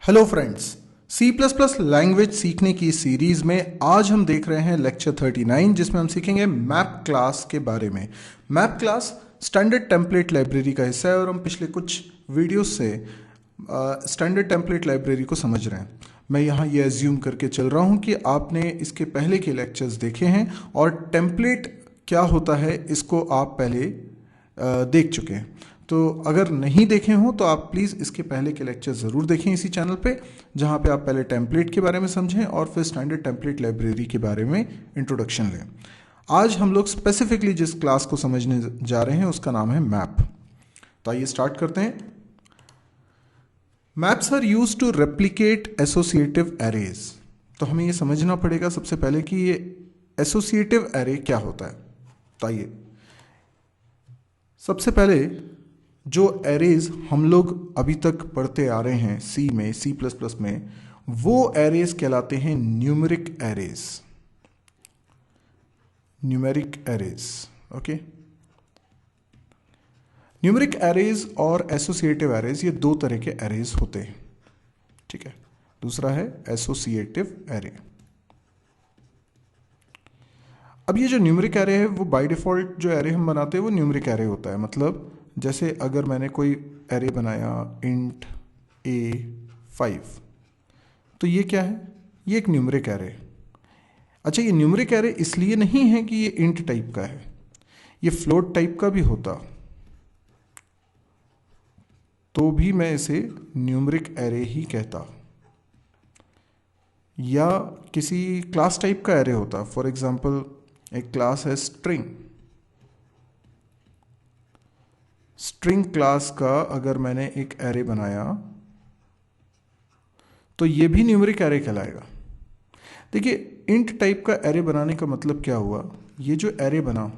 Hello friends, C plus plus language सीखने की series में आज हम देख रहे हैं लेक्चर 39 जिसमें हम सीखेंगे मैप क्लास के बारे में। Map class standard template library का हिस्सा है और हम पिछले कुछ वीडियोस से स्टैंडर्ड टेम्पलेट लाइब्रेरी को समझ रहे हैं। मैं यहाँ ये एज्यूम करके चल रहा हूँ कि आपने इसके पहले के लेक्चर्स देखे हैं और टेम्पलेट क्या होता है इसको आप पहले देख चुके हैं। तो अगर नहीं देखे हों तो आप प्लीज़ इसके पहले के लेक्चर ज़रूर देखें इसी चैनल पे, जहाँ पे आप पहले टेम्पलेट के बारे में समझें और फिर स्टैंडर्ड टेम्पलेट लाइब्रेरी के बारे में इंट्रोडक्शन लें। आज हम लोग स्पेसिफिकली जिस क्लास को समझने जा रहे हैं उसका नाम है मैप। तो आइए स्टार्ट करते हैं। Maps are used to replicate associative arrays. तो हमें ये समझना पड़ेगा सबसे पहले कि ये एसोसिएटिव एरे क्या होता है। तो आइए सबसे पहले जो एरेज हम लोग अभी तक पढ़ते आ रहे हैं सी में, सी प्लस प्लस में, वो एरेज कहलाते हैं numeric arrays. Numeric arrays, okay. Numeric arrays और एसोसिएटिव एरेज ये दो तरह के एरेज होते हैं, ठीक है। दूसरा है एसोसिएटिव एरे। अब ये जो न्यूमेरिक एरे है वो बाय डिफॉल्ट जो एरे हम बनाते हैं वो न्यूमेरिक एरे होता है। मतलब जैसे अगर मैंने कोई एरे बनाया इंट A5, तो ये क्या है? ये एक न्यूमेरिक एरे। अच्छा, ये न्यूमेरिक एरे इसलिए नहीं है कि ये इंट टाइप का है, ये फ्लोट टाइप का भी होता तो भी मैं इसे न्यूमेरिक एरे ही कहता, या किसी क्लास टाइप का एरे होता। फॉर एग्जांपल एक क्लास है स्ट्रिंग। स्ट्रिंग क्लास का अगर मैंने एक एरे बनाया तो ये भी न्यूमेरिक एरे कहलाएगा। देखिए, इंट टाइप का एरे बनाने का मतलब क्या हुआ? ये जो एरे बना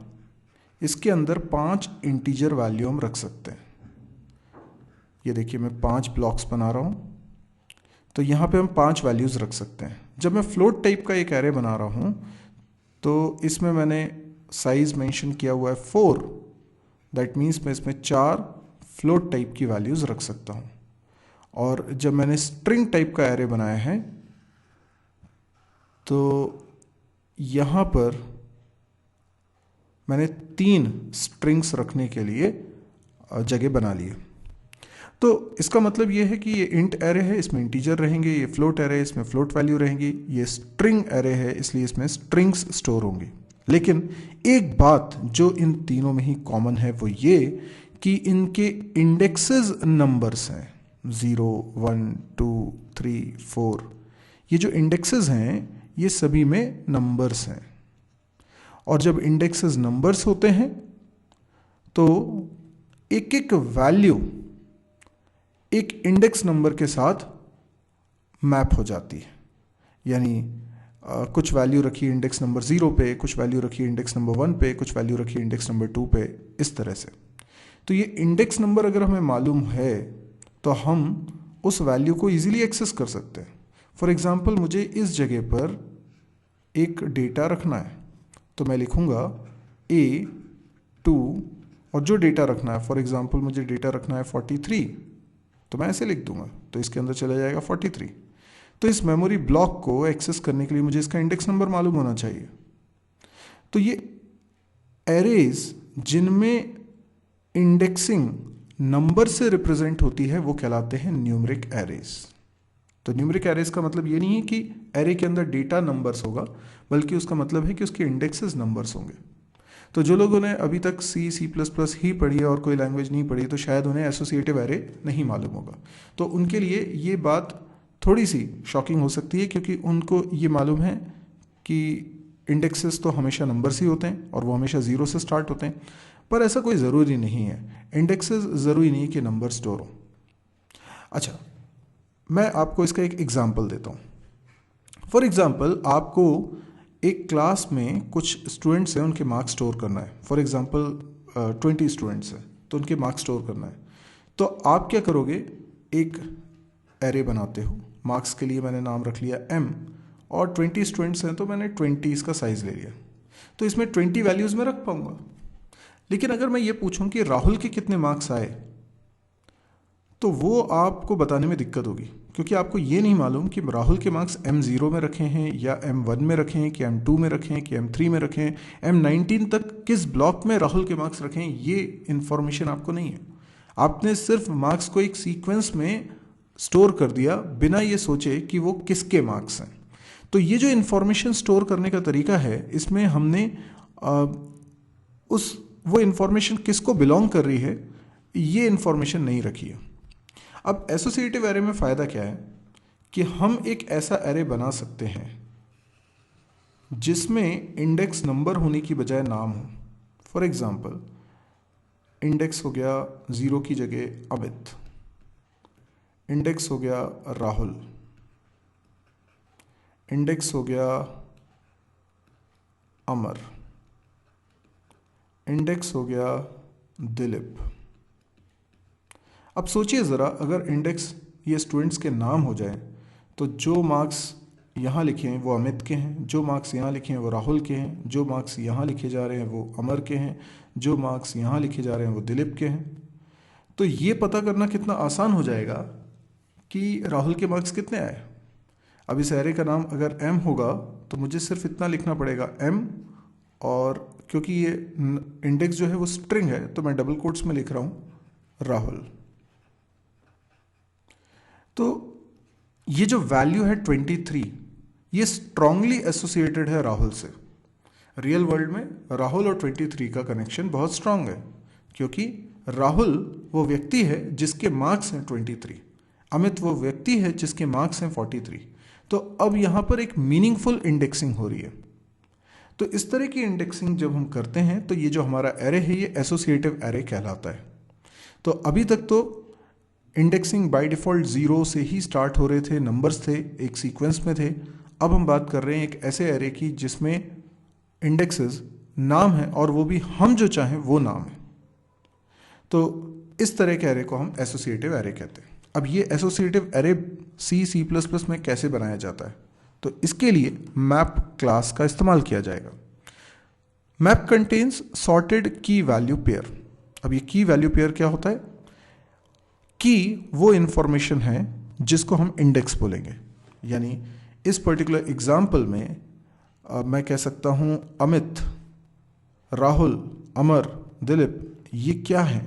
इसके अंदर 5 इंटीजर वैल्यू हम रख सकते हैं। ये देखिए, मैं 5 ब्लॉक्स बना रहा हूं, तो यहां पे हम 5 वैल्यूज रख सकते हैं। जब मैं फ्लोट टाइप का एक एरे बना रहा हूं तो इसमें मैंने साइज मेंशन किया हुआ है 4। दैट मीन्स मैं इसमें 4 फ्लोट टाइप की वैल्यूज रख सकता हूं। और जब मैंने स्ट्रिंग टाइप का एरे बनाया है तो यहां पर मैंने 3 स्ट्रिंग्स रखने के लिए जगह बना ली है। तो इसका मतलब ये है कि ये इंट एरे है, इसमें इंटीजर रहेंगे। ये फ्लोट एरे है, इसमें फ्लोट वैल्यू रहेंगी। ये स्ट्रिंग एरे है, इसलिए इसमें स्ट्रिंग्स स्टोर होंगी। लेकिन एक बात जो इन तीनों में ही कॉमन है वो ये कि इनके इंडेक्सेस नंबर्स हैं 0, 1, 2, 3, 4। ये जो इंडेक्सेस हैं ये सभी में नंबर्स हैं, और जब इंडेक्सेस नंबर्स होते हैं तो एक एक वैल्यू एक इंडेक्स नंबर के साथ मैप हो जाती है। यानी कुछ वैल्यू रखी इंडेक्स नंबर 0 पे, कुछ वैल्यू रखी इंडेक्स नंबर 1 पे, कुछ वैल्यू रखी इंडेक्स नंबर 2 पे, इस तरह से। तो ये इंडेक्स नंबर अगर हमें मालूम है तो हम उस वैल्यू को इजीली एक्सेस कर सकते हैं। फॉर एग्जांपल, मुझे इस जगह पर एक डेटा रखना है तो मैं लिखूंगा A2, और जो डेटा रखना है, फॉर एग्जांपल मुझे डेटा रखना है 43, तो मैं ऐसे लिख दूंगा, तो इसके अंदर चला जाएगा 43। तो इस मेमोरी ब्लॉक को एक्सेस करने के लिए मुझे इसका इंडेक्स नंबर मालूम होना चाहिए। तो ये एरेज जिनमें इंडेक्सिंग नंबर से रिप्रेजेंट होती है वो कहलाते हैं न्यूमेरिक एरेज। तो न्यूमेरिक एरेज का मतलब ये नहीं है कि एरे के अंदर डेटा नंबर्स होगा, बल्कि उसका मतलब है कि उसके इंडेक्सेस नंबर्स होंगे। तो जो लोगों ने अभी तक सी प्लस प्लस ही पढ़ी है और कोई लैंग्वेज नहीं पढ़ी, तो शायद उन्हें एसोसिएटिव एरे नहीं मालूम होगा। तो उनके लिए ये बात थोड़ी सी शॉकिंग हो सकती है, क्योंकि उनको ये मालूम है कि इंडेक्सेस तो हमेशा नंबर्स ही होते हैं और वो हमेशा 0 से स्टार्ट होते हैं। पर ऐसा कोई ज़रूरी नहीं है, इंडेक्सेस ज़रूरी नहीं कि नंबर स्टोर हो। अच्छा, मैं आपको इसका एक एग्जाम्पल देता हूँ। फॉर एग्जाम्पल, आपको एक क्लास में कुछ स्टूडेंट्स हैं, उनके मार्क्स स्टोर करना है। फॉर एग्जांपल 20 स्टूडेंट्स हैं, तो उनके मार्क्स स्टोर करना है। तो आप क्या करोगे? एक एरे बनाते हो। मार्क्स के लिए मैंने नाम रख लिया M, और 20 स्टूडेंट्स हैं तो मैंने 20 का साइज़ ले लिया। तो इसमें 20 वैल्यूज़ में रख पाऊंगा। लेकिन अगर मैं ये पूछूं कि राहुल के कितने मार्क्स आए, तो वो आपको बताने में दिक्कत होगी, क्योंकि आपको ये नहीं मालूम कि राहुल के मार्क्स M0 में रखे हैं या M1 में रखे हैं कि M2 में रखे हैं कि M3 में रखे हैं, M19 तक किस ब्लॉक में राहुल के मार्क्स रखे हैं, ये इन्फॉर्मेशन आपको नहीं है। आपने सिर्फ मार्क्स को एक सीक्वेंस में स्टोर कर दिया बिना ये सोचे कि वो किसके मार्क्स हैं। तो ये जो इन्फॉर्मेशन स्टोर करने का तरीका है, इसमें हमने वो इन्फॉर्मेशन किसको बिलोंग कर रही है ये इन्फॉर्मेशन नहीं रखी है। अब एसोसिएटिव एरे में फ़ायदा क्या है कि हम एक ऐसा एरे बना सकते हैं जिसमें इंडेक्स नंबर होने की बजाय नाम हो। फॉर एग्जांपल, इंडेक्स हो गया 0 की जगह अमित, इंडेक्स हो गया राहुल, इंडेक्स हो गया अमर, इंडेक्स हो गया दिलीप। अब सोचिए ज़रा, अगर इंडेक्स ये स्टूडेंट्स के नाम हो जाए तो जो मार्क्स यहाँ लिखे हैं वो अमित के हैं, जो मार्क्स यहाँ लिखे हैं वो राहुल के हैं, जो मार्क्स यहाँ लिखे जा रहे हैं वो अमर के हैं, जो मार्क्स यहाँ लिखे जा रहे हैं वो दिलीप के हैं। तो ये पता करना कितना आसान हो जाएगा कि राहुल के मार्क्स कितने आए। अब इस एरे का नाम अगर M होगा तो मुझे सिर्फ इतना लिखना पड़ेगा M, और क्योंकि ये इंडेक्स जो है वो स्ट्रिंग है तो मैं डबल कोट्स में लिख रहा हूँ राहुल। तो ये जो वैल्यू है 23, ये स्ट्रांगली एसोसिएटेड है राहुल से। रियल वर्ल्ड में राहुल और 23 का कनेक्शन बहुत स्ट्रांग है, क्योंकि राहुल वो व्यक्ति है जिसके मार्क्स हैं 23, अमित वो व्यक्ति है जिसके मार्क्स हैं 43। तो अब यहाँ पर एक मीनिंगफुल इंडेक्सिंग हो रही है। तो इस तरह की इंडेक्सिंग जब हम करते हैं तो ये जो हमारा एरे है ये एसोसिएटिव एरे कहलाता है। तो अभी तक तो इंडेक्सिंग बाय डिफ़ॉल्ट 0 से ही स्टार्ट हो रहे थे, नंबर्स थे, एक सीक्वेंस में थे। अब हम बात कर रहे हैं एक ऐसे एरे की जिसमें इंडेक्सेस नाम है, और वो भी हम जो चाहें वो नाम है। तो इस तरह के एरे को हम एसोसिएटिव एरे कहते हैं। अब ये एसोसिएटिव एरे C++ में कैसे बनाया जाता है, तो इसके लिए मैप क्लास का इस्तेमाल किया जाएगा। मैप कंटेन्स सॉर्टेड की वैल्यू पेयर। अब ये की वैल्यू पेयर क्या होता है? की वो इंफॉर्मेशन है जिसको हम इंडेक्स बोलेंगे। यानी इस पर्टिकुलर एग्जाम्पल में मैं कह सकता हूँ अमित, राहुल, अमर, दिलीप, ये क्या हैं?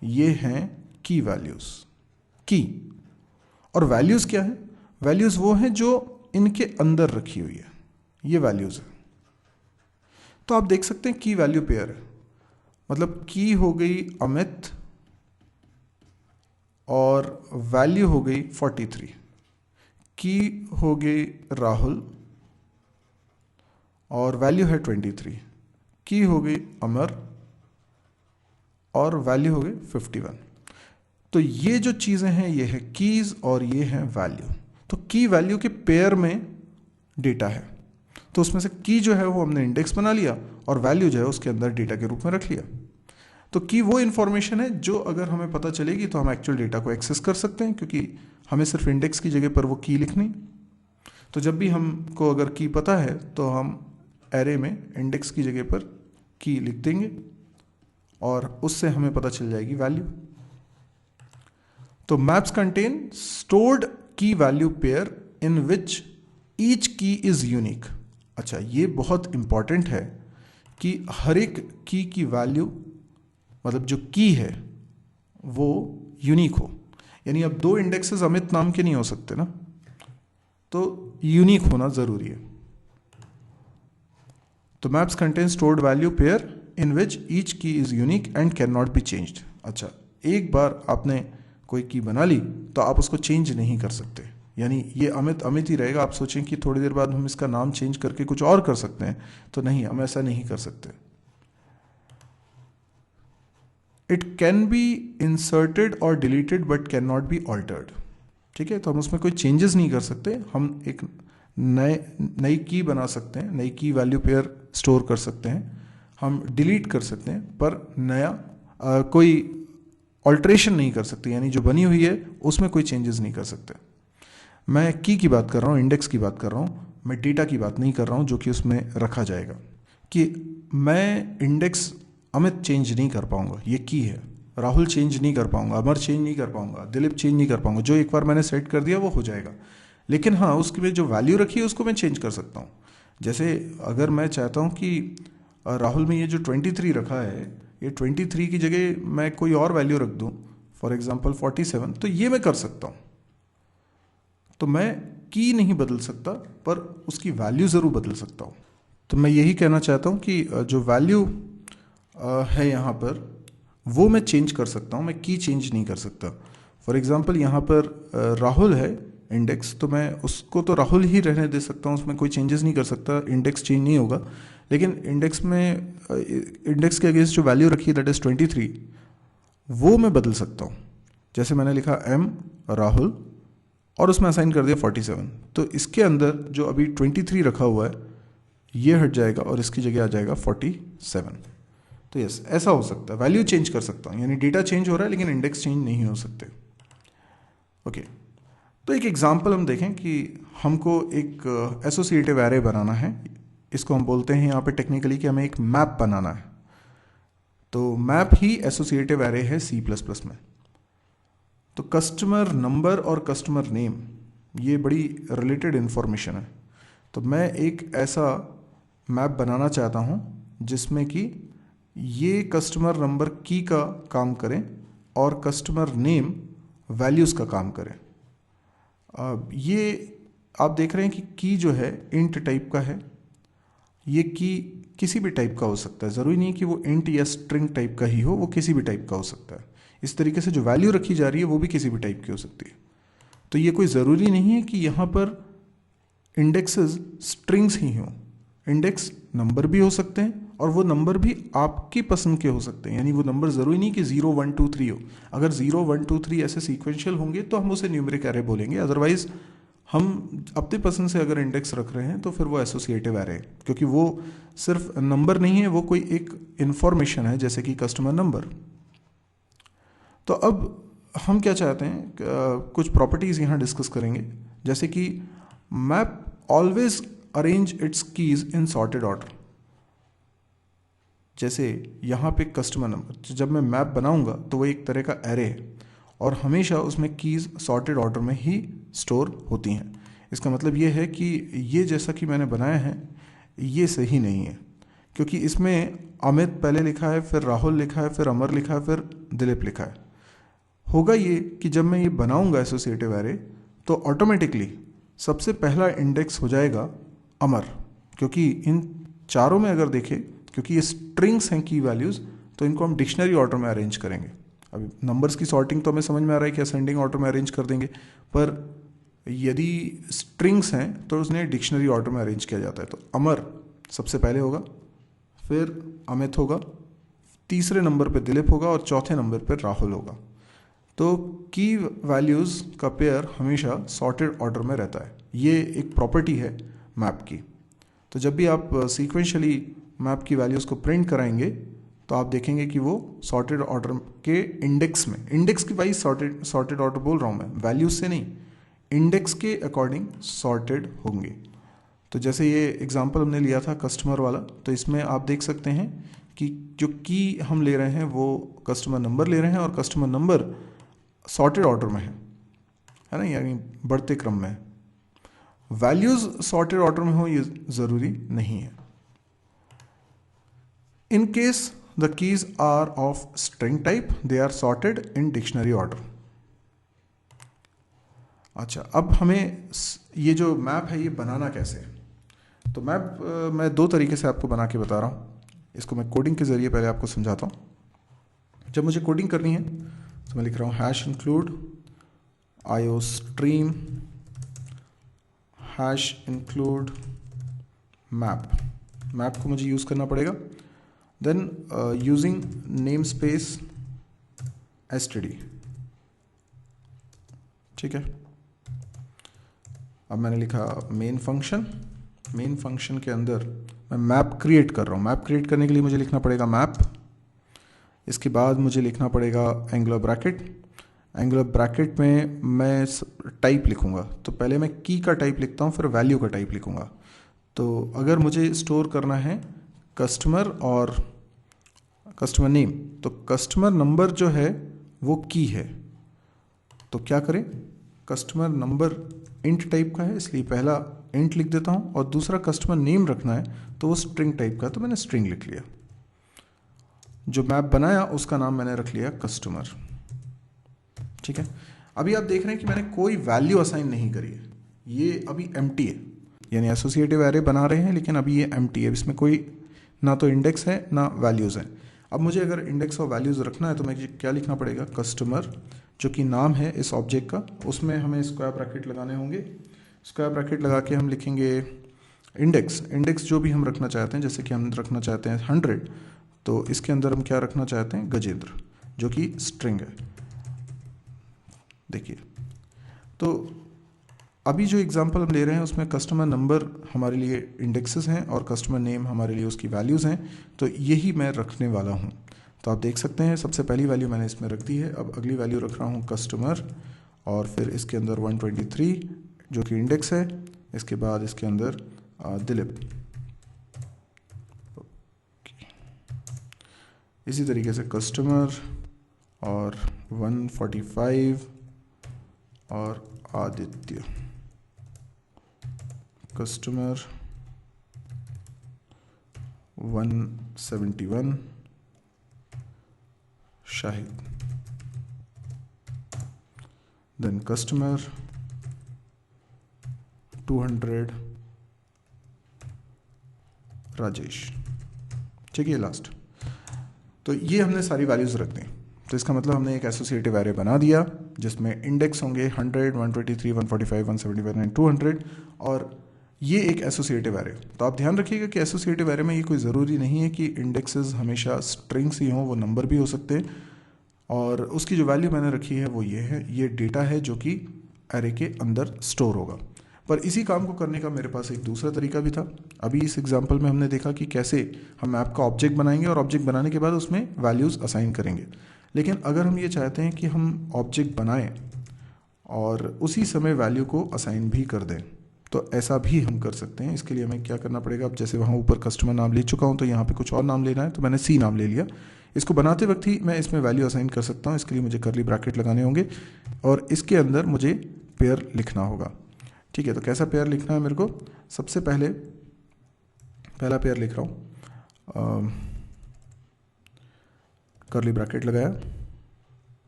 ये हैं की वैल्यूज़। की और वैल्यूज़ क्या है? वैल्यूज़ वो हैं जो इनके अंदर रखी हुई है, ये वैल्यूज़ है। तो आप देख सकते हैं की वैल्यू पेयर है, मतलब की हो गई अमित और वैल्यू हो गई 43, की हो गई राहुल और वैल्यू है 23, की हो गई अमर और वैल्यू हो गई 51। तो ये जो चीज़ें हैं ये है कीज़ और ये हैं वैल्यू। तो की वैल्यू के पेयर में डेटा है, तो उसमें से की जो है वो हमने इंडेक्स बना लिया और वैल्यू जो है उसके अंदर डेटा के रूप में रख लिया। तो की वो इन्फॉर्मेशन है जो अगर हमें पता चलेगी तो हम एक्चुअल डेटा को एक्सेस कर सकते हैं, क्योंकि हमें सिर्फ इंडेक्स की जगह पर वो की लिखनी। तो जब भी हमको अगर की पता है तो हम एरे में इंडेक्स की जगह पर की लिख देंगे और उससे हमें पता चल जाएगी वैल्यू। तो मैप्स कंटेन स्टोर्ड की value pair in which each key is unique. अच्छा, ये बहुत इंपॉर्टेंट है कि हर एक की वैल्यू, मतलब जो की है वो यूनिक हो। यानी अब दो इंडेक्सेस अमित नाम के नहीं हो सकते ना, तो यूनिक होना जरूरी है। तो maps contain stored value pair in which each key is unique and can not be changed. अच्छा, एक बार आपने कोई की बना ली तो आप उसको चेंज नहीं कर सकते, यानी ये अमित अमित ही रहेगा। आप सोचें कि थोड़ी देर बाद हम इसका नाम चेंज करके कुछ और कर सकते हैं, तो नहीं, हम ऐसा नहीं कर सकते। इट कैन बी इंसर्टेड और deleted but can not be altered. ठीक है, तो हम उसमें कोई चेंजेस नहीं कर सकते। हम एक नई की बना सकते हैं, नई की वैल्यू पेयर स्टोर कर सकते हैं, हम डिलीट कर सकते हैं, पर नया कोई ऑल्ट्रेशन नहीं कर सकते, यानी जो बनी हुई है उसमें कोई चेंजेस नहीं कर सकते। मैं की बात कर रहा हूँ, इंडेक्स की बात कर रहा हूँ, मैं डेटा की बात नहीं कर रहा हूँ जो कि उसमें रखा जाएगा। कि मैं इंडेक्स अमित चेंज नहीं कर पाऊंगा, ये की है, राहुल चेंज नहीं कर पाऊंगा, अमर चेंज नहीं कर पाऊंगा, दिलीप चेंज नहीं कर पाऊंगा। जो एक बार मैंने सेट कर दिया वो हो जाएगा। लेकिन हाँ, उसकी में जो वैल्यू रखी है उसको मैं चेंज कर सकता हूँ। जैसे अगर मैं चाहता हूँ कि राहुल में ये जो 23 रखा है, ये 23 की जगह मैं कोई और वैल्यू रख दूँ, फॉर एग्जाम्पल 47, तो ये मैं कर सकता हूँ। तो मैं की नहीं बदल सकता, पर उसकी वैल्यू ज़रूर बदल सकता हूँ। तो मैं यही कहना चाहता हूँ कि जो वैल्यू है यहाँ पर वो मैं चेंज कर सकता हूँ, मैं की चेंज नहीं कर सकता। फॉर एग्जांपल यहाँ पर राहुल है इंडेक्स, तो मैं उसको तो राहुल ही रहने दे सकता हूँ, उसमें कोई चेंजेस नहीं कर सकता, इंडेक्स चेंज नहीं होगा। लेकिन इंडेक्स में इंडेक्स के अगेंस्ट जो वैल्यू रखी है दैट इज़ 23, वो मैं बदल सकता हूँ। जैसे मैंने लिखा एम राहुल और उसमें असाइन कर दिया 47, तो इसके अंदर जो अभी 23 रखा हुआ है ये हट जाएगा और इसकी जगह आ जाएगा 47। तो यस, ऐसा हो सकता है, वैल्यू चेंज कर सकता हूँ, यानी डेटा चेंज हो रहा है लेकिन इंडेक्स चेंज नहीं हो सकते। ओके, तो एक एग्जांपल हम देखें कि हमको एक एसोसिएटिव एरे बनाना है। इसको हम बोलते हैं यहाँ पे टेक्निकली कि हमें एक मैप बनाना है। तो मैप ही एसोसिएटिव एरे है C++ में। तो कस्टमर नंबर और कस्टमर नेम ये बड़ी रिलेटेड इन्फॉर्मेशन है। तो मैं एक ऐसा मैप बनाना चाहता हूँ जिसमें कि ये कस्टमर नंबर की का काम करें और कस्टमर नेम वैल्यूज़ का काम करें। ये आप देख रहे हैं कि की जो है इंट टाइप का है। ये की किसी भी टाइप का हो सकता है, ज़रूरी नहीं कि वो इंट या स्ट्रिंग टाइप का ही हो, वो किसी भी टाइप का हो सकता है। इस तरीके से जो वैल्यू रखी जा रही है वो भी किसी भी टाइप की हो सकती है। तो ये कोई ज़रूरी नहीं है कि यहाँ पर इंडेक्सेस स्ट्रिंग्स ही हों। इंडेक्स नंबर भी हो सकते हैं और वो नंबर भी आपकी पसंद के हो सकते हैं, यानी वो नंबर ज़रूरी नहीं कि 0 1 2 3 हो। अगर 0 1 2 3 ऐसे सीक्वेंशियल होंगे तो हम उसे न्यूमेरिक एरे बोलेंगे। अदरवाइज हम अपनी पसंद से अगर इंडेक्स रख रहे हैं तो फिर वो एसोसिएटिव एरे है, क्योंकि वो सिर्फ नंबर नहीं है, वो कोई एक इन्फॉर्मेशन है, जैसे कि कस्टमर नंबर। तो अब हम क्या चाहते हैं, कुछ प्रॉपर्टीज़ यहाँ डिस्कस करेंगे। जैसे कि map always arrange it's keys in sorted order. जैसे यहाँ पे कस्टमर नंबर, जब मैं मैप बनाऊंगा तो वो एक तरह का एरे है और हमेशा उसमें कीज़ सॉर्टेड ऑर्डर में ही स्टोर होती हैं। इसका मतलब ये है कि ये जैसा कि मैंने बनाया है ये सही नहीं है, क्योंकि इसमें अमित पहले लिखा है, फिर राहुल लिखा है, फिर अमर लिखा है, फिर दिलीप लिखा है। होगा ये कि जब मैं ये बनाऊंगा एसोसिएटिव एरे तो ऑटोमेटिकली सबसे पहला इंडेक्स हो जाएगा अमर, क्योंकि इन चारों में अगर देखें, क्योंकि ये स्ट्रिंग्स हैं की वैल्यूज़, तो इनको हम डिक्शनरी ऑर्डर में अरेंज करेंगे। अभी नंबर्स की सॉर्टिंग तो हमें समझ में आ रहा है कि असेंडिंग ऑर्डर में अरेंज कर देंगे, पर यदि स्ट्रिंग्स हैं तो उसने डिक्शनरी ऑर्डर में अरेंज किया जाता है। तो अमर सबसे पहले होगा, फिर अमित होगा, तीसरे नंबर पे दिलीप होगा और चौथे नंबर पे राहुल होगा। तो की वैल्यूज़ का पेयर हमेशा सॉर्टेड ऑर्डर में रहता है। ये एक प्रॉपर्टी है मैप की। तो जब भी आप सीक्वेंशियली मैप की वैल्यूज़ को प्रिंट कराएंगे तो आप देखेंगे कि वो सॉर्टेड ऑर्डर के इंडेक्स में, इंडेक्स की वाइज सॉर्टेड ऑर्डर बोल रहा हूँ मैं, वैल्यूज़ से नहीं, इंडेक्स के अकॉर्डिंग सॉर्टेड होंगे। तो जैसे ये एग्जांपल हमने लिया था कस्टमर वाला, तो इसमें आप देख सकते हैं कि जो की हम ले रहे हैं वो कस्टमर नंबर ले रहे हैं और कस्टमर नंबर सॉर्टेड ऑर्डर में है ना, यानी बढ़ते क्रम में। वैल्यूज़ सॉर्टेड ऑर्डर में हो ये ज़रूरी नहीं है। In case the keys are of string type they are sorted in dictionary order. अच्छा, अब हमें ये जो मैप है ये बनाना कैसे है। तो मैप मैं दो तरीके से आपको बना के बता रहा हूँ। इसको मैं कोडिंग के ज़रिए पहले आपको समझाता हूँ। जब मुझे कोडिंग करनी है तो मैं लिख रहा हूँ hash include iostream hash include map. Map को मुझे यूज़ करना पड़ेगा। Then using name space std, ठीक है। अब मैंने लिखा मेन फंक्शन। मेन फंक्शन के अंदर मैं मैप क्रिएट कर रहा हूँ। मैप क्रिएट करने के लिए मुझे लिखना पड़ेगा मैप। इसके बाद मुझे लिखना पड़ेगा एंगुलर ब्रैकेट। एंगुलर ब्रैकेट में मैं टाइप लिखूँगा, तो पहले मैं की का टाइप लिखता हूँ, फिर वैल्यू का टाइप लिखूँगा। तो अगर मुझे स्टोर करना है कस्टमर और कस्टमर नेम, तो कस्टमर नंबर जो है वो की है, तो क्या करें, कस्टमर नंबर इंट टाइप का है इसलिए पहला इंट लिख देता हूँ, और दूसरा कस्टमर नेम रखना है तो वो स्ट्रिंग टाइप का है, तो मैंने स्ट्रिंग लिख लिया। जो मैप बनाया उसका नाम मैंने रख लिया कस्टमर। ठीक है, अभी आप देख रहे हैं कि मैंने कोई वैल्यू असाइन नहीं करी है, ये अभी एम्प्टी है, यानी एसोसिएटिव एरे बना रहे हैं लेकिन अभी ये एम्प्टी है, इसमें कोई ना तो इंडेक्स है ना वैल्यूज़ हैं। अब मुझे अगर इंडेक्स और वैल्यूज़ रखना है तो मैं क्या लिखना पड़ेगा, कस्टमर जो कि नाम है इस ऑब्जेक्ट का, उसमें हमें स्क्वायर ब्रैकेट लगाने होंगे। स्क्वायर ब्रैकेट लगा के हम लिखेंगे इंडेक्स जो भी हम रखना चाहते हैं, जैसे कि हम रखना चाहते हैं 100, तो इसके अंदर हम क्या रखना चाहते हैं, गजेंद्र, जो कि स्ट्रिंग है। देखिए, तो अभी जो एग्जांपल हम ले रहे हैं उसमें कस्टमर नंबर हमारे लिए इंडेक्सेस हैं और कस्टमर नेम हमारे लिए उसकी वैल्यूज़ हैं, तो यही मैं रखने वाला हूँ। तो आप देख सकते हैं सबसे पहली वैल्यू मैंने इसमें रख दी है। अब अगली वैल्यू रख रहा हूँ कस्टमर, और फिर इसके अंदर 123 जो कि इंडेक्स है, इसके बाद इसके अंदर दिलीप। इसी तरीके से कस्टमर और 145 और Aditya, customer 171 Shahid, then customer 200 Rajesh. ठीक है, लास्ट। तो ये हमने सारी वैल्यूज़ रख दी, तो इसका मतलब हमने एक एसोसिएटिव एरे बना दिया जिसमें इंडेक्स होंगे 100, 123, 145, 171 एंड 200, और ये एक एसोसिएटिव एरे। तो आप ध्यान रखिएगा कि एसोसिएटिव एरे में ये कोई ज़रूरी नहीं है कि इंडेक्सेस हमेशा स्ट्रिंग्स ही हों, वो नंबर भी हो सकते हैं। और उसकी जो वैल्यू मैंने रखी है वो ये है, ये डेटा है जो कि एरे के अंदर स्टोर होगा। पर इसी काम को करने का मेरे पास एक दूसरा तरीका भी था। अभी इस एग्जांपल में हमने देखा कि कैसे हम ऐप का ऑब्जेक्ट बनाएंगे और ऑब्जेक्ट बनाने के बाद उसमें वैल्यूज़ असाइन करेंगे। लेकिन अगर हम ये चाहते हैं कि हम ऑब्जेक्ट बनाएं और उसी समय वैल्यू को असाइन भी कर दें, तो ऐसा भी हम कर सकते हैं। इसके लिए हमें क्या करना पड़ेगा, अब जैसे वहाँ ऊपर कस्टमर नाम ले चुका हूँ तो यहाँ पे कुछ और नाम लेना है, तो मैंने सी नाम ले लिया। इसको बनाते वक्त ही मैं इसमें वैल्यू असाइन कर सकता हूँ। इसके लिए मुझे कर्ली ब्रैकेट लगाने होंगे और इसके अंदर मुझे पेयर लिखना होगा। ठीक है, तो कैसा पेयर लिखना है मेरे को, सबसे पहले पहला पेयर लिख रहा हूँ, कर्ली ब्रैकेट लगाया।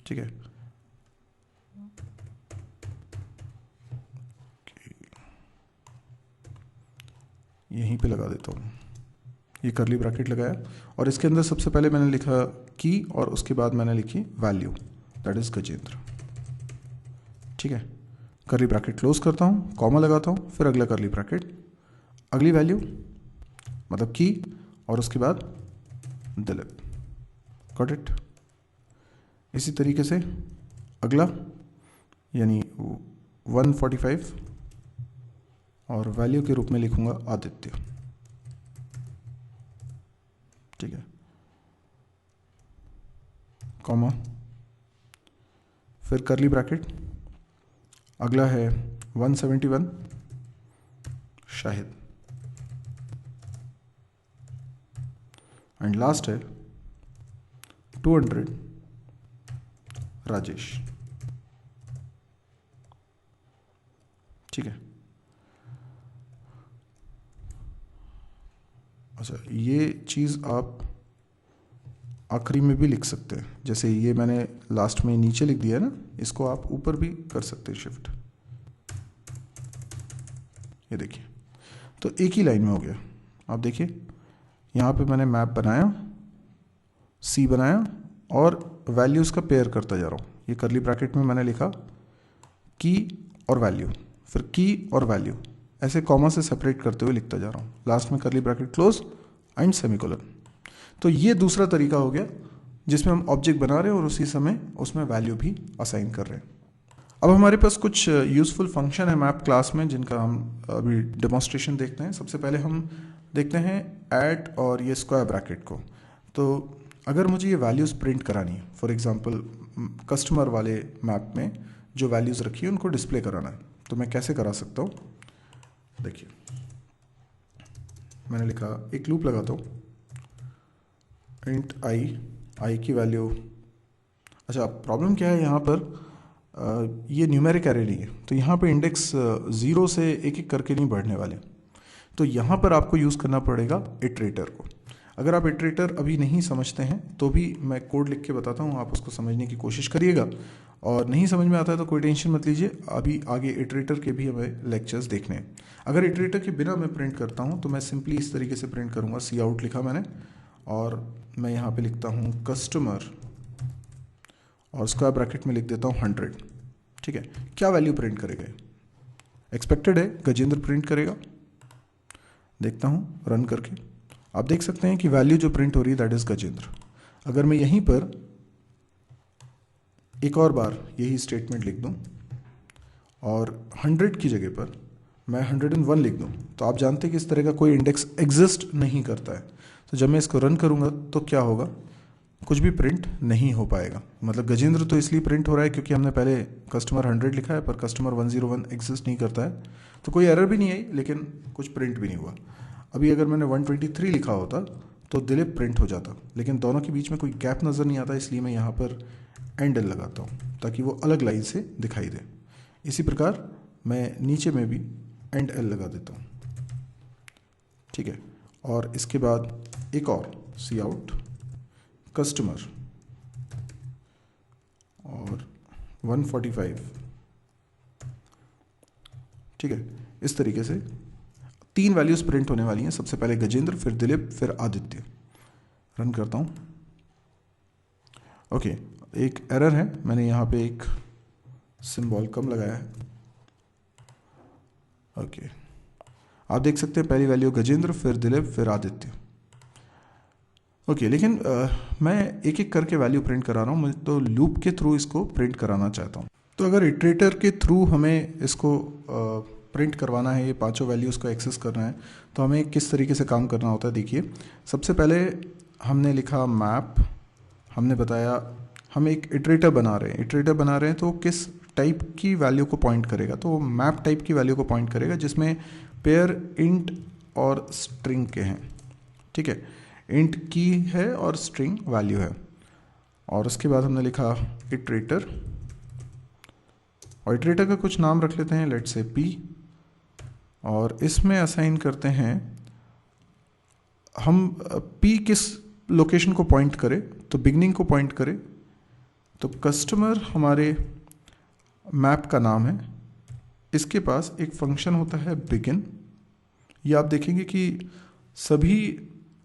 ठीक है, यहीं पे लगा देता हूँ, ये कर्ली ब्रैकेट लगाया और इसके अंदर सबसे पहले मैंने लिखा की और उसके बाद मैंने लिखी वैल्यू, दैट इज गजेंद्र। ठीक है, कर्ली ब्रैकेट क्लोज करता हूँ, कॉमा लगाता हूँ, फिर अगला कर्ली ब्रैकेट, अगली वैल्यू मतलब की और उसके बाद दिलीप। Got it. इसी तरीके से अगला यानी 145 और वैल्यू के रूप में लिखूंगा आदित्य। ठीक है, कॉमा, फिर कर्ली ब्रैकेट, अगला है 171 शाहिद एंड लास्ट है 200 राजेश। ठीक है, अच्छा ये चीज़ आप आखिरी में भी लिख सकते हैं, जैसे ये मैंने लास्ट में नीचे लिख दिया है ना, इसको आप ऊपर भी कर सकते हैं शिफ्ट। ये देखिए, तो एक ही लाइन में हो गया। आप देखिए यहाँ पे मैंने मैप बनाया, सी बनाया और वैल्यूज़ का पेयर करता जा रहा हूँ। ये कर्ली ब्रैकेट में मैंने लिखा की और वैल्यू, फिर की और वैल्यू, ऐसे कॉमा से सेपरेट करते हुए लिखता जा रहा हूँ। लास्ट में curly bracket close and semicolon. तो ये दूसरा तरीका हो गया जिसमें हम ऑब्जेक्ट बना रहे हैं और उसी समय उसमें वैल्यू भी असाइन कर रहे हैं। अब हमारे पास कुछ यूज़फुल फंक्शन है मैप क्लास में जिनका हम अभी डेमोन्स्ट्रेशन देखते हैं। सबसे पहले हम देखते हैं ऐट और ये स्क्वायर ब्रैकेट को। तो अगर मुझे ये वैल्यूज़ प्रिंट करानी है, फॉर एग्जांपल कस्टमर वाले मैप में जो वैल्यूज़ रखी है उनको डिस्प्ले कराना है, तो मैं कैसे करा सकता हूँ। देखिए मैंने लिखा, एक लूप लगाता हूँ, इंट आई की वैल्यू, अच्छा प्रॉब्लम क्या है यहाँ पर, ये न्यूमेरिक एरे नहीं है, तो यहाँ पे इंडेक्स 0 से एक एक करके नहीं बढ़ने वाले, तो यहाँ पर आपको यूज़ करना पड़ेगा इटरेटर को। अगर आप इटरेटर अभी नहीं समझते हैं तो भी मैं कोड लिख के बताता हूँ, आप उसको समझने की कोशिश करिएगा, और नहीं समझ में आता है तो कोई टेंशन मत लीजिए, अभी आगे इटरेटर के भी हमें लेक्चर्स देखने हैं। अगर इटरेटर के बिना मैं प्रिंट करता हूँ तो मैं सिंपली इस तरीके से प्रिंट करूँगा, सी आउट लिखा मैंने, और मैं यहाँ पे लिखता हूँ कस्टमर, और स्क्वायर ब्रैकेट में लिख देता हूँ 100। ठीक है, क्या वैल्यू प्रिंट करेगा, एक्सपेक्टेड है गजेंद्र प्रिंट करेगा, देखता हूँ रन करके, आप देख सकते हैं कि वैल्यू जो प्रिंट हो रही है दैट इज गजेंद्र। अगर मैं यहीं पर एक और बार यही स्टेटमेंट लिख दूं और 100 की जगह पर मैं 101 लिख दूं, तो आप जानते हैं कि इस तरह का कोई इंडेक्स एग्जिस्ट नहीं करता है। तो जब मैं इसको रन करूंगा तो क्या होगा, कुछ भी प्रिंट नहीं हो पाएगा। मतलब गजेंद्र तो इसलिए प्रिंट हो रहा है क्योंकि हमने पहले कस्टमर 100 लिखा है, पर कस्टमर 101 एग्जिस्ट नहीं करता है, तो कोई एरर भी नहीं आई, लेकिन कुछ प्रिंट भी नहीं हुआ। अभी अगर मैंने 123 लिखा होता तो दिलीप प्रिंट हो जाता, लेकिन दोनों के बीच में कोई गैप नज़र नहीं आता, इसलिए मैं यहाँ पर एंड एल लगाता हूँ ताकि वो अलग लाइन से दिखाई दे। इसी प्रकार मैं नीचे में भी एंड एल लगा देता हूँ। ठीक है, और इसके बाद एक और सी आउट कस्टमर और 145। ठीक है, इस तरीके से 3 वैल्यूज प्रिंट होने वाली हैं, सबसे पहले गजेंद्र, फिर दिलीप, फिर आदित्य। रन करता हूँ। ओके, एक एरर है, मैंने यहाँ पे एक सिंबल कम लगाया है। ओके, आप देख सकते हैं पहली वैल्यू गजेंद्र, फिर दिलीप, फिर आदित्य। ओके, लेकिन मैं एक एक करके वैल्यू प्रिंट करा रहा हूँ, मुझे तो लूप के थ्रू इसको प्रिंट कराना चाहता हूँ। तो अगर इटरेटर के थ्रू हमें इसको प्रिंट करवाना है, ये पांचों वैल्यूज़ को एक्सेस करना है, तो हमें किस तरीके से काम करना होता है। देखिए, सबसे पहले हमने लिखा मैप, हमने बताया हम एक इटरेटर बना रहे हैं, इटरेटर बना रहे हैं तो किस टाइप की वैल्यू को पॉइंट करेगा, तो मैप टाइप की वैल्यू को पॉइंट करेगा जिसमें पेयर इंट और स्ट्रिंग के हैं। ठीक है, इंट की है और स्ट्रिंग वैल्यू है। और उसके बाद हमने लिखा इटरेटर, और इटरेटर का कुछ नाम रख लेते हैं, लेट्स से पी, और इसमें असाइन करते हैं हम पी किस लोकेशन को पॉइंट करे, तो बिगनिंग को पॉइंट करे, तो कस्टमर हमारे मैप का नाम है, इसके पास एक फंक्शन होता है बिगिन। ये आप देखेंगे कि सभी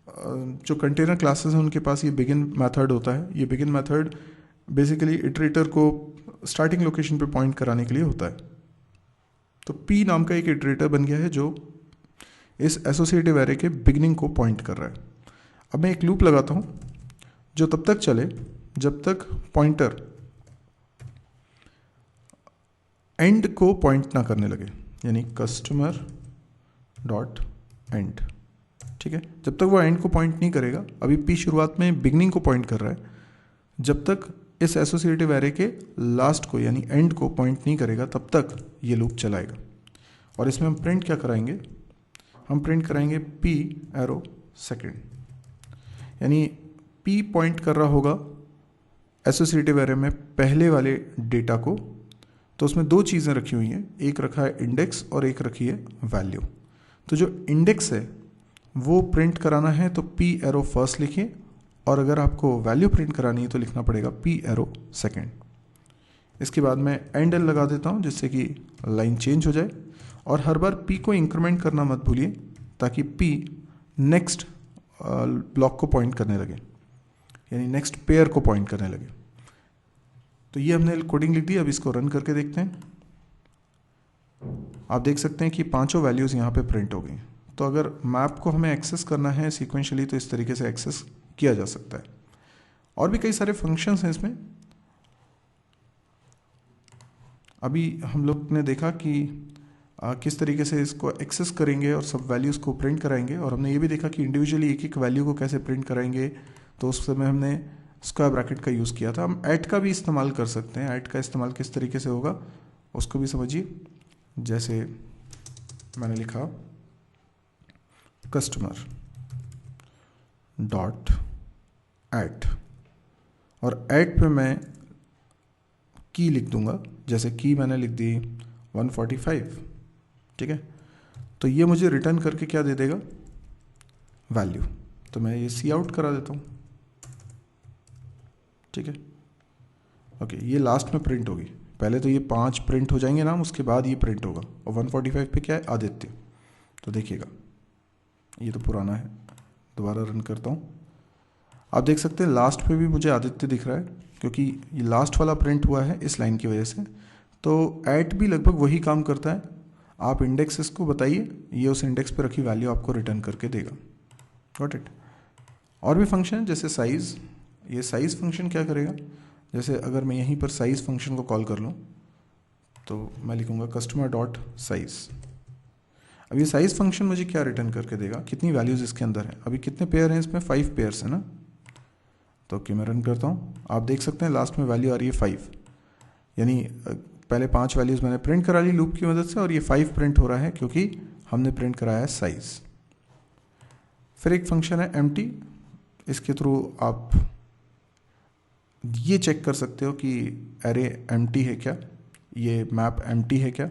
जो कंटेनर क्लासेस हैं उनके पास ये बिगिन मेथड होता है। ये बिगिन मेथड बेसिकली इटरेटर को स्टार्टिंग लोकेशन पे पॉइंट कराने के लिए होता है। तो P नाम का एक इटरेटर बन गया है जो इस एसोसिएटिव एरे के बिगिनिंग को पॉइंट कर रहा है। अब मैं एक लूप लगाता हूँ जो तब तक चले जब तक पॉइंटर एंड को पॉइंट ना करने लगे, यानी कस्टमर डॉट एंड। ठीक है, जब तक वो एंड को पॉइंट नहीं करेगा, अभी P शुरुआत में बिगनिंग को पॉइंट कर रहा है, जब तक इस एसोसिएटिव एरे के लास्ट को यानी एंड को पॉइंट नहीं करेगा तब तक ये लूप चलाएगा। और इसमें हम प्रिंट क्या कराएंगे, हम प्रिंट कराएंगे P एरो सेकेंड, यानी P पॉइंट कर रहा होगा एसोसिएटिव एरे में पहले वाले डेटा को, तो उसमें दो चीज़ें रखी हुई हैं, एक रखा है इंडेक्स और एक रखी है वैल्यू। तो जो इंडेक्स है वो प्रिंट कराना है तो P एरो फर्स्ट लिखिए, और अगर आपको वैल्यू प्रिंट करानी है तो लिखना पड़ेगा P एरो सेकेंड। इसके बाद मैं एंड एल लगा देता हूँ जिससे कि लाइन चेंज हो जाए, और हर बार P को इंक्रीमेंट करना मत भूलिए ताकि P नेक्स्ट ब्लॉक को पॉइंट करने लगे, यानी नेक्स्ट पेयर को पॉइंट करने लगे। तो ये हमने कोडिंग लिख दी, अब इसको रन करके देखते हैं। आप देख सकते हैं कि पांचों वैल्यूज़ यहाँ पे प्रिंट हो गई। तो अगर मैप को हमें एक्सेस करना है सीक्वेंशियली तो इस तरीके से एक्सेस किया जा सकता है। और भी कई सारे फंक्शंस हैं इसमें। अभी हम लोग ने देखा कि किस तरीके से इसको एक्सेस करेंगे और सब वैल्यूज़ को प्रिंट कराएंगे, और हमने ये भी देखा कि इंडिविजुअली एक एक वैल्यू को कैसे प्रिंट कराएंगे। तो उस समय हमने स्क्वायर ब्रैकेट का यूज़ किया था। हम ऐट का भी इस्तेमाल कर सकते हैं। ऐट का इस्तेमाल किस तरीके से होगा उसको भी समझिए। जैसे मैंने लिखा कस्टमर डॉट एट, और एट पे मैं की लिख दूंगा, जैसे की मैंने लिख दी 145, ठीक है। तो ये मुझे रिटर्न करके क्या दे देगा, वैल्यू। तो मैं ये सी आउट करा देता हूँ, ठीक है। ओके, ये लास्ट में प्रिंट होगी, पहले तो ये 5 प्रिंट हो जाएंगे नाम, उसके बाद ये प्रिंट होगा, और 145 पे क्या है, आदित्य। तो देखिएगा ये तो पुराना है, दोबारा रन करता हूँ। आप देख सकते हैं लास्ट पे भी मुझे आदित्य दिख रहा है, क्योंकि ये लास्ट वाला प्रिंट हुआ है इस लाइन की वजह से। तो ऐट भी लगभग वही काम करता है, आप इंडेक्स इसको बताइए, ये उस इंडेक्स पे रखी वैल्यू आपको रिटर्न करके देगा। Got it. और भी फंक्शन जैसे साइज़, ये साइज़ फंक्शन क्या करेगा, जैसे अगर मैं यहीं पर साइज़ फंक्शन को कॉल कर लूँ तो मैं लिखूँगा कस्टमर डॉट साइज़। अब ये साइज़ फंक्शन मुझे क्या रिटर्न करके देगा, कितनी वैल्यूज़ इसके अंदर है। अभी कितने पेयर हैं इसमें, 5 पेयर्स है ना। तो ओके, मैं रन करता हूँ, आप देख सकते हैं लास्ट में वैल्यू आ रही है 5, यानी पहले 5 वैल्यूज़ मैंने प्रिंट करा ली लूप की मदद से, और ये 5 प्रिंट हो रहा है क्योंकि हमने प्रिंट कराया है साइज़। फिर एक फंक्शन है एम्प्टी, इसके थ्रू आप ये चेक कर सकते हो कि एरे एम्प्टी है क्या, ये मैप एम्प्टी है क्या।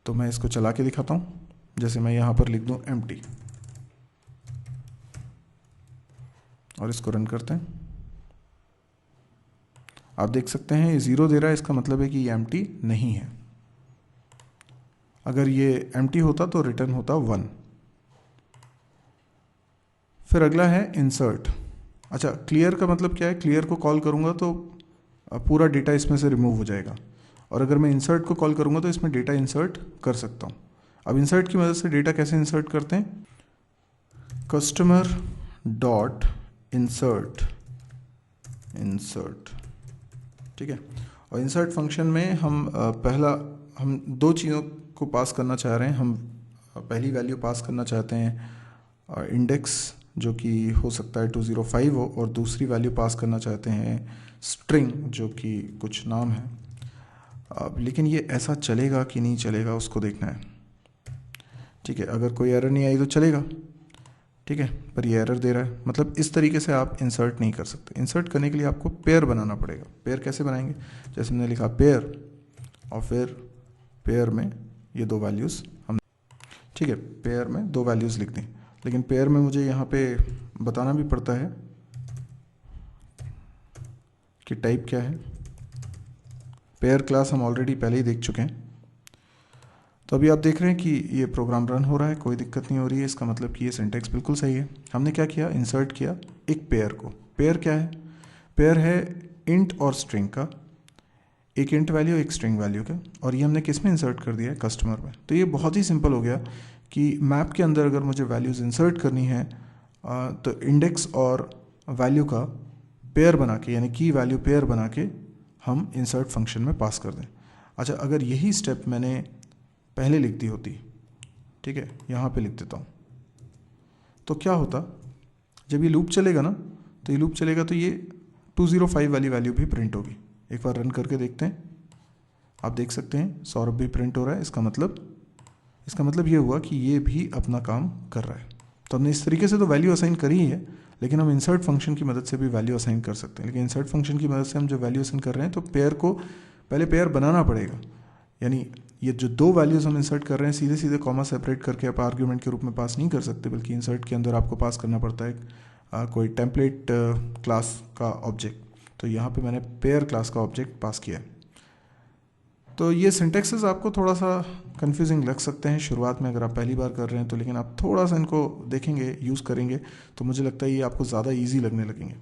तो मैं इसको चला के दिखाता हूँ, जैसे मैं यहाँ पर लिख दूँ एम्प्टी, और इसको रन करते हैं। आप देख सकते हैं ये 0 दे रहा है, इसका मतलब है कि ये एम्प्टी नहीं है। अगर ये एम्प्टी होता तो रिटर्न होता 1। फिर अगला है इंसर्ट। अच्छा, क्लियर का मतलब क्या है, क्लियर को कॉल करूँगा तो पूरा डेटा इसमें से रिमूव हो जाएगा, और अगर मैं इंसर्ट को कॉल करूँगा तो इसमें डेटा इंसर्ट कर सकता हूँ। अब इंसर्ट की मदद से डेटा कैसे इंसर्ट करते हैं, कस्टमर डॉट इंसर्ट, ठीक है। और इंसर्ट फंक्शन में हम हम 2 चीज़ों को पास करना चाह रहे हैं। हम पहली वैल्यू पास करना चाहते हैं इंडेक्स, जो कि हो सकता है 205 हो, और दूसरी वैल्यू पास करना चाहते हैं स्ट्रिंग, जो कि कुछ नाम है। लेकिन ये ऐसा चलेगा कि नहीं चलेगा उसको देखना है, ठीक है। अगर कोई एरर नहीं आई तो चलेगा, ठीक है, पर ये एरर दे रहा है, मतलब इस तरीके से आप इंसर्ट नहीं कर सकते। इंसर्ट करने के लिए आपको पेयर बनाना पड़ेगा। पेयर कैसे बनाएंगे, जैसे मैंने लिखा पेयर, और फिर पेयर में ये 2 वैल्यूज़ हम, ठीक है, पेयर में 2 वैल्यूज़ लिख दी। लेकिन पेयर में मुझे यहाँ पे बताना भी पड़ता है कि टाइप क्या है। पेयर क्लास हम ऑलरेडी पहले ही देख चुके हैं। तो अभी आप देख रहे हैं कि ये प्रोग्राम रन हो रहा है, कोई दिक्कत नहीं हो रही है, इसका मतलब कि ये सिंटैक्स बिल्कुल सही है। हमने क्या किया, इंसर्ट किया एक पेयर को। पेयर क्या है, पेयर है इंट और स्ट्रिंग का, एक इंट वैल्यू एक स्ट्रिंग वैल्यू का, और ये हमने किस में इंसर्ट कर दिया है, कस्टमर में। तो ये बहुत ही सिंपल हो गया कि मैप के अंदर अगर मुझे वैल्यूज़ इंसर्ट करनी है तो इंडेक्स और वैल्यू का पेयर बना के, यानी की वैल्यू पेयर बना के हम इंसर्ट फंक्शन में पास कर दें। अच्छा, अगर यही स्टेप मैंने पहले लिख दी होती, ठीक है, यहाँ पे लिख देता हूँ, तो क्या होता, जब ये लूप चलेगा ना, तो ये लूप चलेगा तो ये 205 वाली वैल्यू भी प्रिंट होगी। एक बार रन करके देखते हैं, आप देख सकते हैं सौरभ भी प्रिंट हो रहा है। इसका मतलब ये हुआ कि ये भी अपना काम कर रहा है। तो हमने इस तरीके से तो वैल्यू असाइन करी ही है, लेकिन हम इंसर्ट फंक्शन की मदद से भी वैल्यू असाइन कर सकते हैं। लेकिन इंसर्ट फंक्शन की मदद से हम जो वैल्यू असाइन कर रहे हैं, तो पेयर को पहले पेयर बनाना पड़ेगा, यानी ये जो 2 वैल्यूज़ हम इंसर्ट कर रहे हैं सीधे सीधे कॉमा सेपरेट करके आप आर्ग्यूमेंट के रूप में पास नहीं कर सकते, बल्कि इंसर्ट के अंदर आपको पास करना पड़ता है कोई टेम्पलेट क्लास का ऑब्जेक्ट। तो यहाँ पे मैंने पेयर क्लास का ऑब्जेक्ट पास किया है। तो ये सिंटैक्सेस आपको थोड़ा सा कंफ्यूजिंग लग सकते हैं शुरुआत में अगर आप पहली बार कर रहे हैं तो, लेकिन आप थोड़ा सा इनको देखेंगे, यूज़ करेंगे, तो मुझे लगता है ये आपको ज़्यादा ईजी लगने लगेंगे।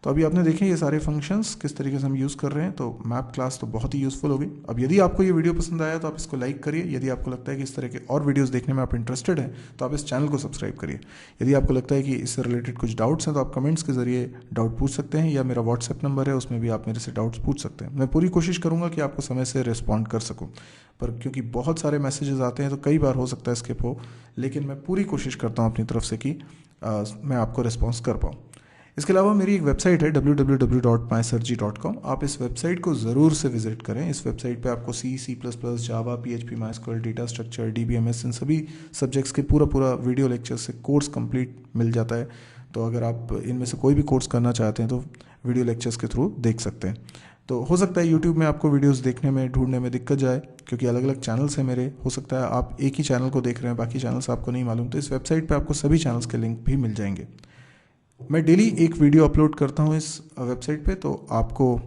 तो अभी आपने देखे ये सारे फंक्शंस किस तरीके से हम यूज़ कर रहे हैं, तो मैप क्लास तो बहुत ही यूज़फुल होगी। अब यदि आपको ये वीडियो पसंद आया तो आप इसको लाइक करिए। यदि आपको लगता है कि इस तरह के और वीडियोस देखने में आप इंटरेस्टेड हैं तो आप इस चैनल को सब्सक्राइब करिए। यदि आपको लगता है कि इससे रिलेटेड कुछ डाउट्स हैं तो आप कमेंट्स के जरिए डाउट पूछ सकते हैं, या मेरा व्हाट्सएप नंबर है, उसमें भी आप मेरे से डाउट्स पूछ सकते हैं। मैं पूरी कोशिश करूँगा कि आपको समय से रिस्पॉन्ड कर सकूँ, पर क्योंकि बहुत सारे मैसेजेस आते हैं तो कई बार हो सकता है स्किप हो, लेकिन मैं पूरी कोशिश करता हूँ अपनी तरफ से कि मैं आपको रिस्पॉन्स कर पाऊँ। इसके अलावा मेरी एक वेबसाइट है www.mysirji.com। आप इस वेबसाइट को ज़रूर से विजिट करें। इस वेबसाइट पे आपको C++, जावा, PHP, MySQL, data structure, DBMS, इन सभी सब्जेक्ट्स के पूरा वीडियो लेक्चर से कोर्स कंप्लीट मिल जाता है। तो अगर आप इनमें से कोई भी कोर्स करना चाहते हैं तो वीडियो लेक्चर्स के थ्रू देख सकते हैं। तो हो सकता है यूट्यूब में आपको वीडियोस देखने में, ढूंढने में दिक्कत जाए, क्योंकि अलग अलग चैनल्स हैं मेरे। हो सकता है आप एक ही चैनल को देख रहे हैं, बाकी चैनल्स आपको नहीं मालूम। तो इस वेबसाइट पे आपको सभी चैनल्स के लिंक भी मिल जाएंगे। मैं डेली एक वीडियो अपलोड करता हूँ इस वेबसाइट पे, तो आपको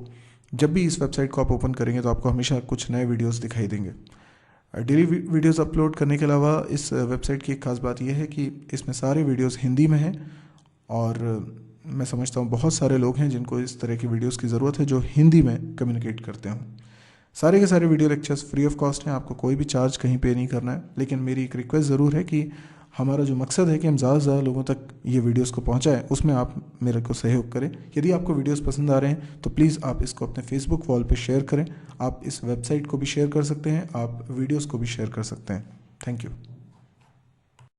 जब भी इस वेबसाइट को आप ओपन करेंगे तो आपको हमेशा कुछ नए वीडियोस दिखाई देंगे। डेली वीडियोस अपलोड करने के अलावा इस वेबसाइट की एक खास बात यह है कि इसमें सारे वीडियोस हिंदी में हैं, और मैं समझता हूँ बहुत सारे लोग हैं जिनको इस तरह की वीडियोस की ज़रूरत है जो हिंदी में कम्युनिकेट करते हों। सारे के सारे video lectures free of cost हैं, आपको कोई भी चार्ज कहीं पे नहीं करना है। लेकिन मेरी एक रिक्वेस्ट ज़रूर है कि हमारा जो मकसद है कि हम ज़्यादा से ज़्यादा लोगों तक ये वीडियोस को पहुंचाएं, उसमें आप मेरे को सहयोग करें। यदि आपको वीडियोस पसंद आ रहे हैं तो प्लीज़ आप इसको अपने फेसबुक वॉल पे शेयर करें। आप इस वेबसाइट को भी शेयर कर सकते हैं, आप वीडियोस को भी शेयर कर सकते हैं। Thank you.